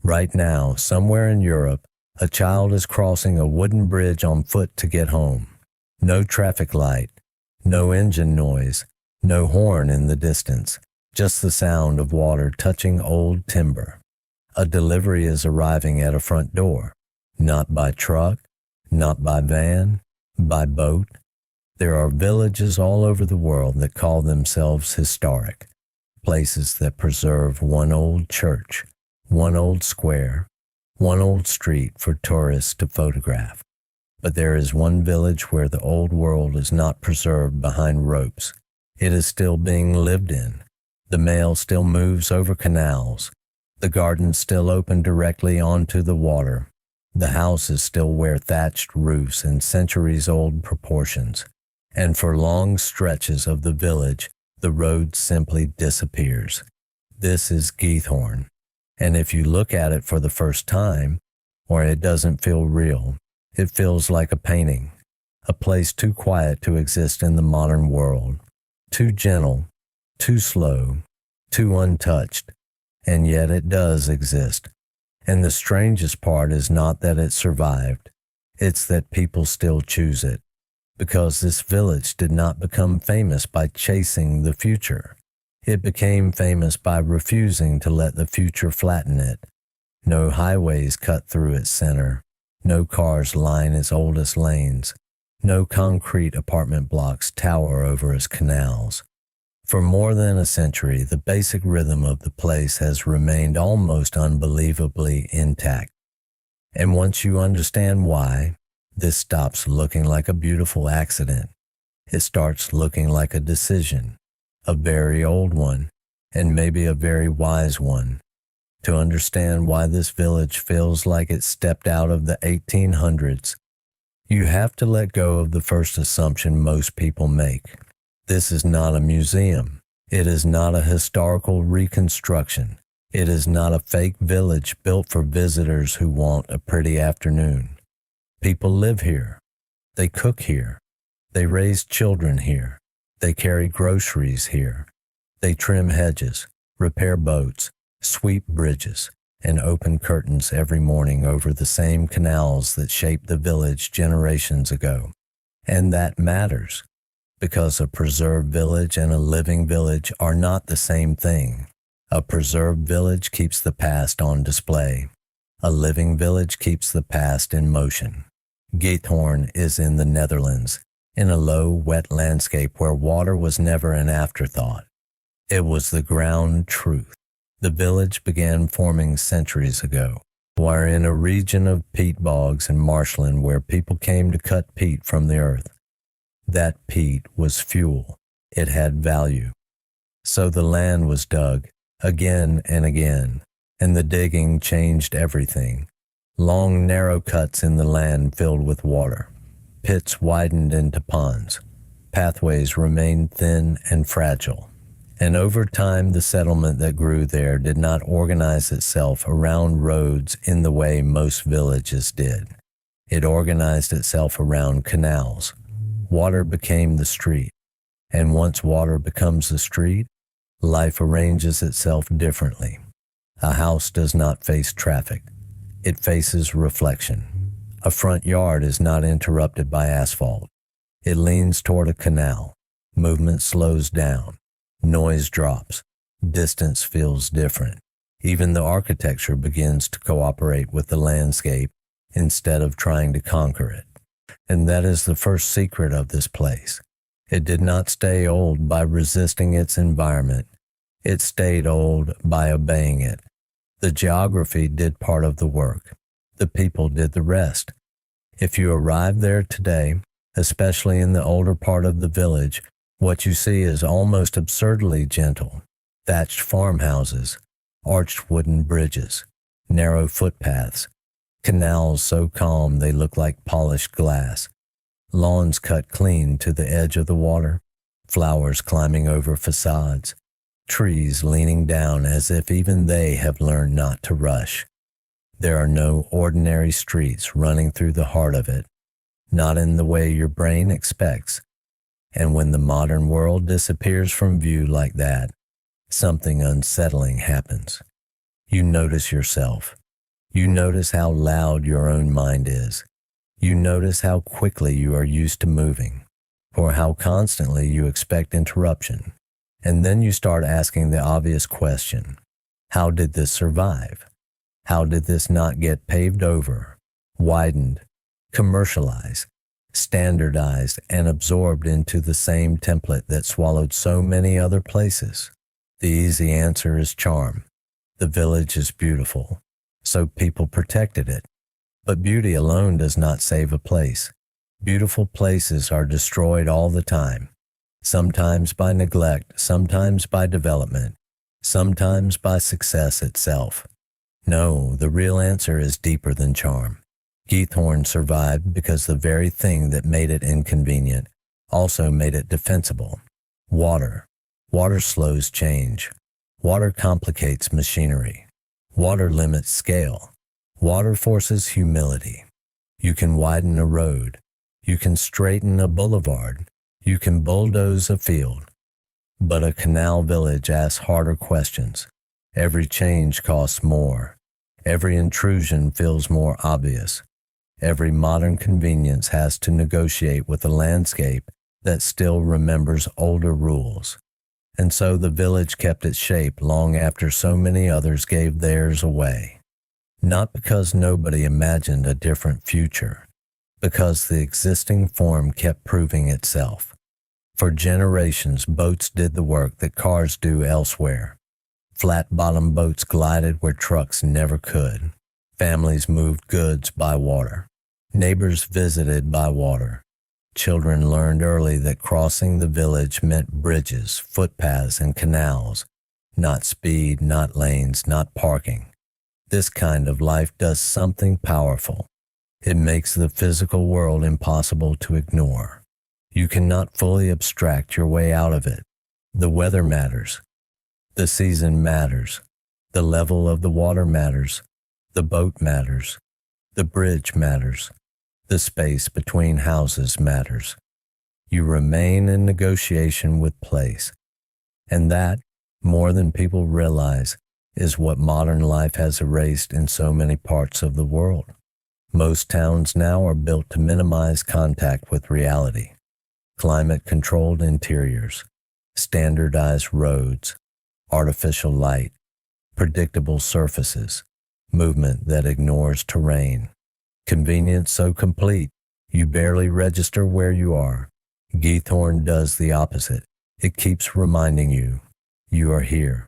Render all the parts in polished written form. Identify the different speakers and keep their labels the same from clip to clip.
Speaker 1: Right now, somewhere in Europe, a child is crossing a wooden bridge on foot to get home. No traffic light, no engine noise, no horn in the distance, just the sound of water touching old timber. A delivery is arriving at a front door, not by truck, not by van, by boat. There are villages all over the world that call themselves historic, places that preserve one old church, one old square, one old street for tourists to photograph. But there is one village where the old world is not preserved behind ropes. It is still being lived in. The mail still moves over canals. The gardens still open directly onto the water. The houses still wear thatched roofs in centuries-old proportions. And for long stretches of the village, the road simply disappears. This is Geethorn. And if you look at it for the first time, or it doesn't feel real, it feels like a painting, a place too quiet to exist in the modern world, too gentle, too slow, too untouched, and yet it does exist. And the strangest part is not that it survived, it's that people still choose it, because this village did not become famous by chasing the future. It became famous by refusing to let the future flatten it. No highways cut through its center. No cars line its oldest lanes. No concrete apartment blocks tower over its canals. For more than a century, the basic rhythm of the place has remained almost unbelievably intact. And once you understand why, this stops looking like a beautiful accident. It starts looking like a decision, a very old one, and maybe a very wise one. To understand why this village feels like it stepped out of the 1800s, you have to let go of the first assumption most people make. This is not a museum. It is not a historical reconstruction. It is not a fake village built for visitors who want a pretty afternoon. People live here. They cook here. They raise children here. They carry groceries here. They trim hedges, repair boats, sweep bridges, and open curtains every morning over the same canals that shaped the village generations ago. And that matters, because a preserved village and a living village are not the same thing. A preserved village keeps the past on display. A living village keeps the past in motion. Geethorn is in the Netherlands, in a low, wet landscape where water was never an afterthought. It was the ground truth. The village began forming centuries ago, while in a region of peat bogs and marshland where people came to cut peat from the earth. That peat was fuel. It had value. So the land was dug again and again, and the digging changed everything. Long, narrow cuts in the land filled with water. Pits widened into ponds. Pathways remained thin and fragile. And over time, the settlement that grew there did not organize itself around roads in the way most villages did. It organized itself around canals. Water became the street. And once water becomes the street, life arranges itself differently. A house does not face traffic. It faces reflection. A front yard is not interrupted by asphalt. It leans toward a canal. Movement slows down. Noise drops. Distance feels different. Even the architecture begins to cooperate with the landscape instead of trying to conquer it. And that is the first secret of this place. It did not stay old by resisting its environment. It stayed old by obeying it. The geography did part of the work. The people did the rest. If you arrive there today, especially in the older part of the village, what you see is almost absurdly gentle. Thatched farmhouses, arched wooden bridges, narrow footpaths, canals so calm they look like polished glass, lawns cut clean to the edge of the water, flowers climbing over facades, trees leaning down as if even they have learned not to rush. There are no ordinary streets running through the heart of it, not in the way your brain expects. And when the modern world disappears from view like that, something unsettling happens. You notice yourself. You notice how loud your own mind is. You notice how quickly you are used to moving, or how constantly you expect interruption. And then you start asking the obvious question: how did this survive? How did this not get paved over, widened, commercialized, standardized, and absorbed into the same template that swallowed so many other places? The easy answer is charm. The village is beautiful, so people protected it. But beauty alone does not save a place. Beautiful places are destroyed all the time, sometimes by neglect, sometimes by development, sometimes by success itself. No, the real answer is deeper than charm. Geethorn survived because the very thing that made it inconvenient also made it defensible. Water. Water slows change. Water complicates machinery. Water limits scale. Water forces humility. You can widen a road. You can straighten a boulevard. You can bulldoze a field. But a canal village asks harder questions. Every change costs more. Every intrusion feels more obvious. Every modern convenience has to negotiate with a landscape that still remembers older rules. And so the village kept its shape long after so many others gave theirs away. Not because nobody imagined a different future, because the existing form kept proving itself. For generations, boats did the work that cars do elsewhere. Flat-bottom boats glided where trucks never could. Families moved goods by water. Neighbors visited by water. Children learned early that crossing the village meant bridges, footpaths, and canals, not speed, not lanes, not parking. This kind of life does something powerful. It makes the physical world impossible to ignore. You cannot fully abstract your way out of it. The weather matters. The season matters. The level of the water matters. The boat matters. The bridge matters. The space between houses matters. You remain in negotiation with place. And that, more than people realize, is what modern life has erased in so many parts of the world. Most towns now are built to minimize contact with reality. Climate-controlled interiors, standardized roads, artificial light, predictable surfaces, movement that ignores terrain. Convenience so complete, you barely register where you are. Geethorn does the opposite. It keeps reminding you, you are here,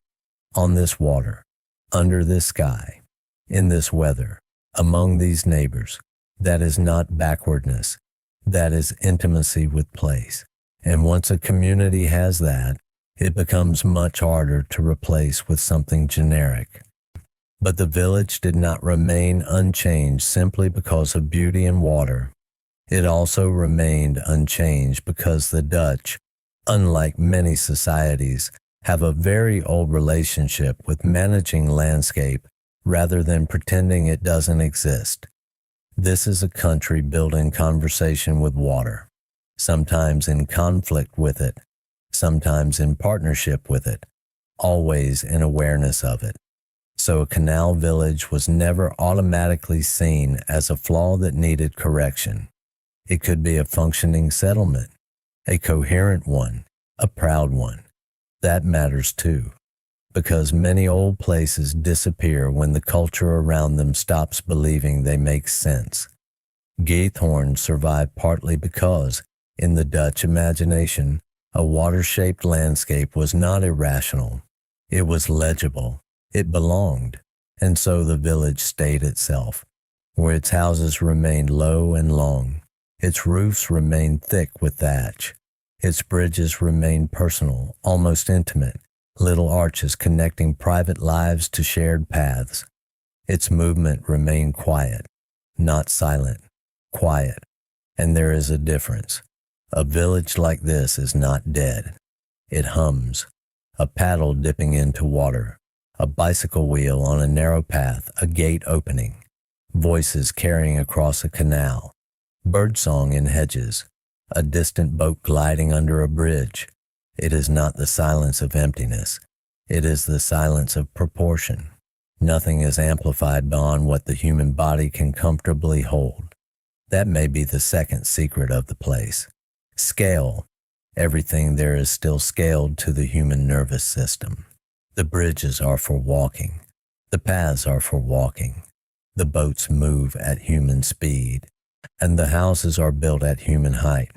Speaker 1: on this water, under this sky, in this weather, among these neighbors. That is not backwardness. That is intimacy with place. And once a community has that, it becomes much harder to replace with something generic. But the village did not remain unchanged simply because of beauty and water. It also remained unchanged because the Dutch, unlike many societies, have a very old relationship with managing landscape rather than pretending it doesn't exist. This is a country built in conversation with water, sometimes in conflict with it, sometimes in partnership with it, always in awareness of it. So a canal village was never automatically seen as a flaw that needed correction. It could be a functioning settlement, a coherent one, a proud one. That matters too, because many old places disappear when the culture around them stops believing they make sense. Geethorn survived partly because, in the Dutch imagination, a water-shaped landscape was not irrational. It was legible. It belonged, and so the village stayed itself, where its houses remained low and long, its roofs remained thick with thatch, its bridges remained personal, almost intimate, little arches connecting private lives to shared paths. Its movement remained quiet, not silent, quiet, and there is a difference. A village like this is not dead. It hums, a paddle dipping into water, a bicycle wheel on a narrow path, a gate opening, voices carrying across a canal, birdsong in hedges, a distant boat gliding under a bridge. It is not the silence of emptiness. It is the silence of proportion. Nothing is amplified beyond what the human body can comfortably hold. That may be the second secret of the place. Scale. Everything there is still scaled to the human nervous system. The bridges are for walking. The paths are for walking. The boats move at human speed, and the houses are built at human height.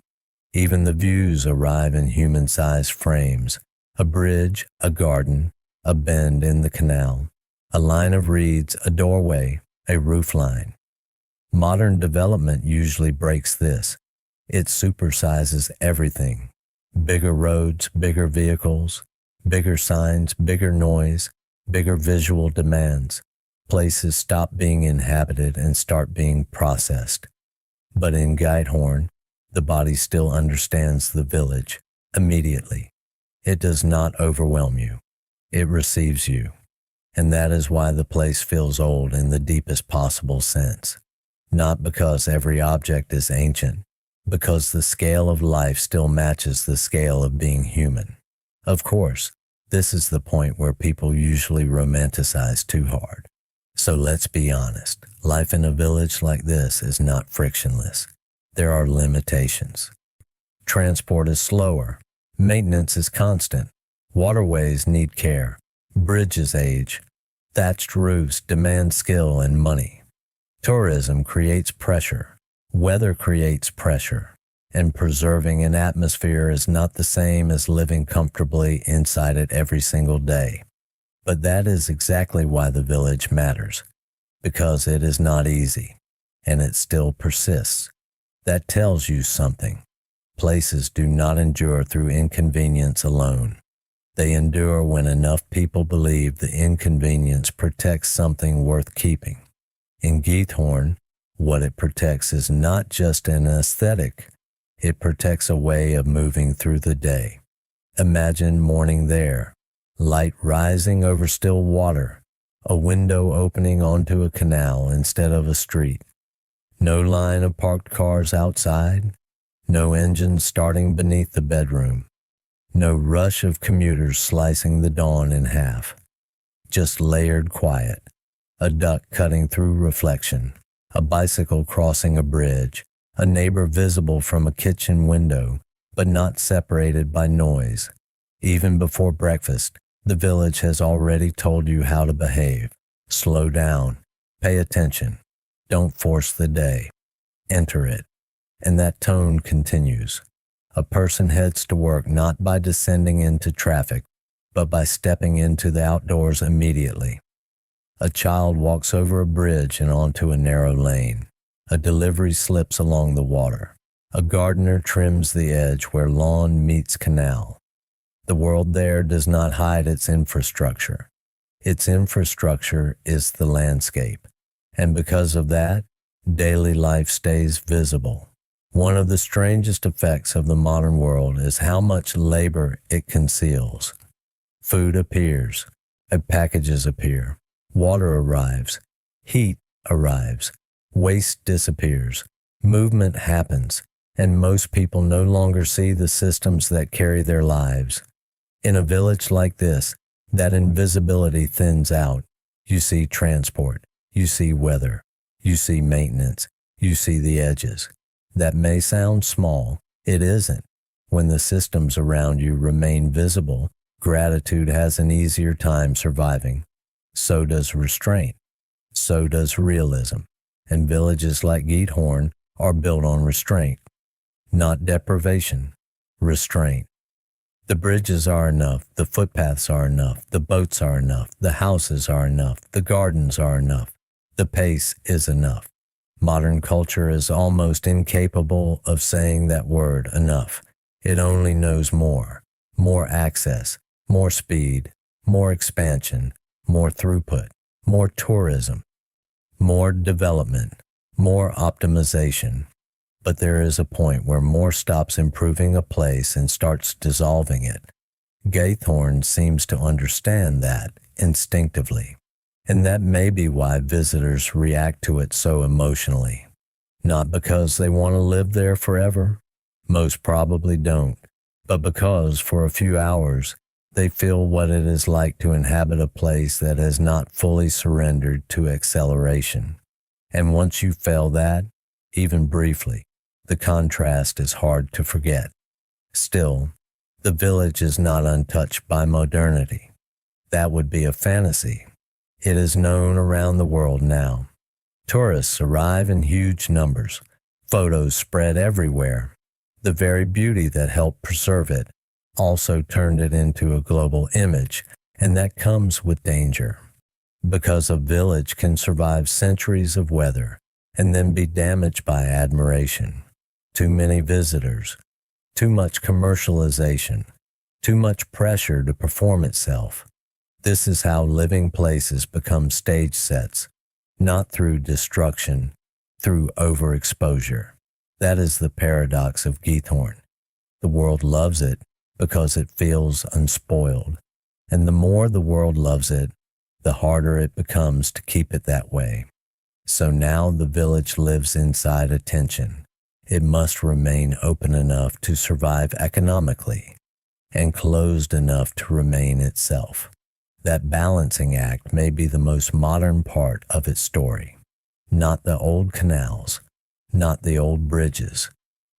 Speaker 1: Even the views arrive in human-sized frames, a bridge, a garden, a bend in the canal, a line of reeds, a doorway, a roofline. Modern development usually breaks this. It supersizes everything. Bigger roads, bigger vehicles, bigger signs, bigger noise, bigger visual demands. Places stop being inhabited and start being processed. But in Geithorn, the body still understands the village immediately. It does not overwhelm you. It receives you. And that is why the place feels old in the deepest possible sense. Not because every object is ancient, because the scale of life still matches the scale of being human. Of course, this is the point where people usually romanticize too hard. So let's be honest, life in a village like this is not frictionless. There are limitations. Transport is slower. Maintenance is constant. Waterways need care. Bridges age. Thatched roofs demand skill and money. Tourism creates pressure. Weather creates pressure. And preserving an atmosphere is not the same as living comfortably inside it every single day. But that is exactly why the village matters, because it is not easy, and it still persists. That tells you something. Places do not endure through inconvenience alone. They endure when enough people believe the inconvenience protects something worth keeping. In Geithorn, what it protects is not just an aesthetic. It protects a way of moving through the day. Imagine morning there. Light rising over still water, a window opening onto a canal instead of a street. No line of parked cars outside, no engine starting beneath the bedroom, no rush of commuters slicing the dawn in half. Just layered quiet, a duck cutting through reflection, a bicycle crossing a bridge, a neighbor visible from a kitchen window, but not separated by noise. Even before breakfast, the village has already told you how to behave. Slow down. Pay attention. Don't force the day. Enter it. And that tone continues. A person heads to work not by descending into traffic, but by stepping into the outdoors immediately. A child walks over a bridge and onto a narrow lane. A delivery slips along the water. A gardener trims the edge where lawn meets canal. The world there does not hide its infrastructure. Its infrastructure is the landscape, and because of that, daily life stays visible. One of the strangest effects of the modern world is how much labor it conceals. Food appears, packages appear, water arrives, heat arrives, waste disappears, movement happens, and most people no longer see the systems that carry their lives. In a village like this, that invisibility thins out. You see transport, you see weather, you see maintenance, you see the edges. That may sound small, it isn't. When the systems around you remain visible, gratitude has an easier time surviving. So does restraint. So does realism. And villages like Geithorn are built on restraint. Not deprivation, restraint. The bridges are enough, the footpaths are enough, the boats are enough, the houses are enough, the gardens are enough, the pace is enough. Modern culture is almost incapable of saying that word, enough. It only knows more access, more speed, more expansion, more throughput, more tourism, more development, more optimization. But there is a point where more stops improving a place and starts dissolving it. Geithorn seems to understand that instinctively, and that may be why visitors react to it so emotionally. Not because they want to live there forever, most probably don't, but because for a few hours, They feel what it is like to inhabit a place that has not fully surrendered to acceleration. And once you feel that, even briefly, the contrast is hard to forget. Still, the village is not untouched by modernity. That would be a fantasy. It is known around the world now. Tourists arrive in huge numbers. Photos spread everywhere. The very beauty that helped preserve it also turned it into a global image, and that comes with danger. Because a village can survive centuries of weather and then be damaged by admiration. Too many visitors, too much commercialization, too much pressure to perform itself. This is how living places become stage sets, not through destruction, through overexposure. That is the paradox of Geethorn. The world loves it because it feels unspoiled, and the more the world loves it, the harder it becomes to keep it that way. So now the village lives inside a tension. It must remain open enough to survive economically and closed enough to remain itself. That balancing act may be the most modern part of its story. Not the old canals, not the old bridges,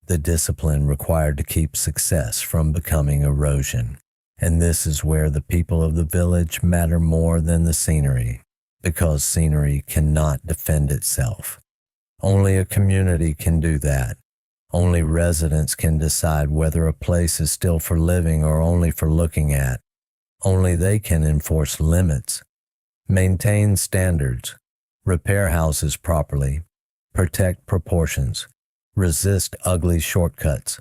Speaker 1: the discipline required to keep success from becoming erosion. And this is where the people of the village matter more than the scenery, because scenery cannot defend itself. Only a community can do that. Only residents can decide whether a place is still for living or only for looking at. Only they can enforce limits, maintain standards, repair houses properly, protect proportions, resist ugly shortcuts,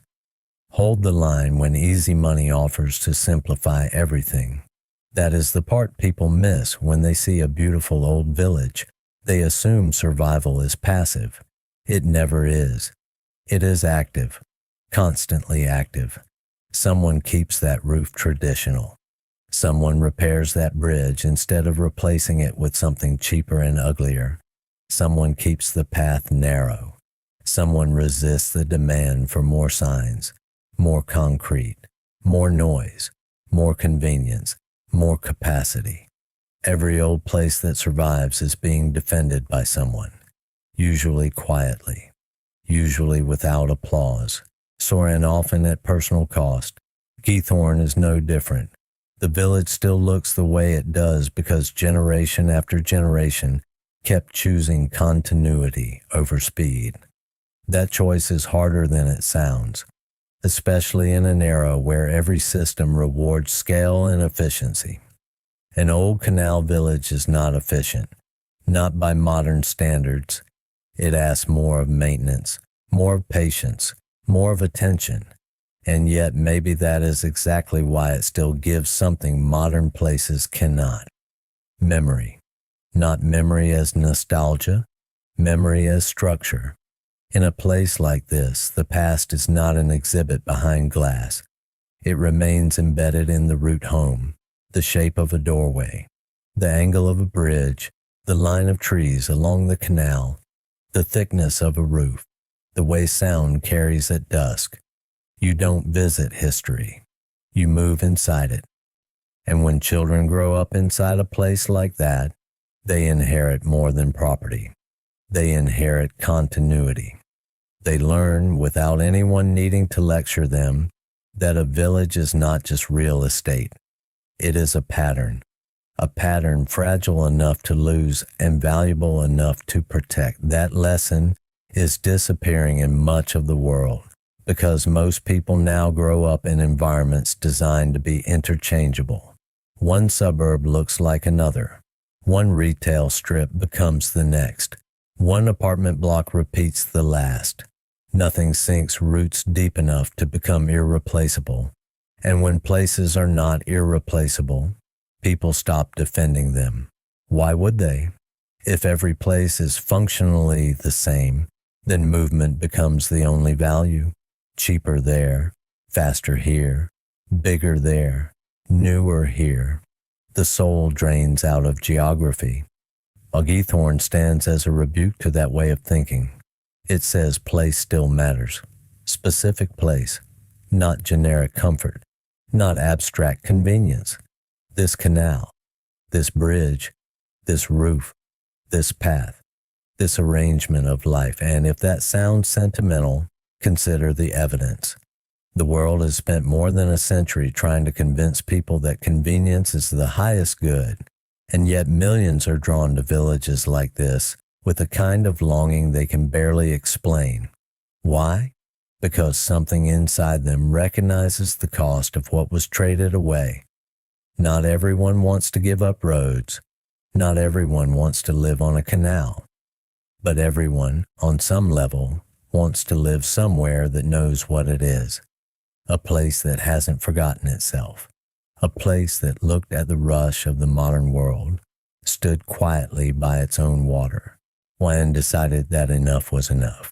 Speaker 1: hold the line when easy money offers to simplify everything. That is the part people miss when they see a beautiful old village. They assume survival is passive. It never is. It is active, constantly active. Someone keeps that roof traditional. Someone repairs that bridge instead of replacing it with something cheaper and uglier. Someone keeps the path narrow. Someone resists the demand for more signs, more concrete, more noise, more convenience, more capacity. Every old place that survives is being defended by someone, usually quietly, usually without applause, and often at personal cost. Geethorn is no different. The village still looks the way it does because generation after generation kept choosing continuity over speed. That choice is harder than it sounds, especially in an era where every system rewards scale and efficiency. An old canal village is not efficient, not by modern standards. It asks more of maintenance, more of patience, more of attention. And yet maybe that is exactly why it still gives something modern places cannot. Memory. Not memory as nostalgia, memory as structure. In a place like this, the past is not an exhibit behind glass. It remains embedded in the route home, the shape of a doorway, the angle of a bridge, the line of trees along the canal, the thickness of a roof, the way sound carries at dusk. You don't visit history. You move inside it. And when children grow up inside a place like that, they inherit more than property. They inherit continuity. They learn, without anyone needing to lecture them, that a village is not just real estate. It is a pattern fragile enough to lose and valuable enough to protect. That lesson is disappearing in much of the world because most people now grow up in environments designed to be interchangeable. One suburb looks like another. One retail strip becomes the next. One apartment block repeats the last. Nothing sinks roots deep enough to become irreplaceable. And when places are not irreplaceable, people stop defending them. Why would they? If every place is functionally the same, then movement becomes the only value. Cheaper there, faster here, bigger there, newer here. The soul drains out of geography. Geethorn stands as a rebuke to that way of thinking. It says place still matters. Specific place, not generic comfort. not abstract convenience. This canal, this bridge, this roof, this path, this arrangement of life. And if that sounds sentimental, consider the evidence. The world has spent more than a century trying to convince people that convenience is the highest good, and yet millions are drawn to villages like this with a kind of longing they can barely explain. Why? Because something inside them recognizes the cost of what was traded away. Not everyone wants to give up roads. Not everyone wants to live on a canal. But everyone, on some level, wants to live somewhere that knows what it is. A place that hasn't forgotten itself. A place that looked at the rush of the modern world, stood quietly by its own water, and decided that enough was enough.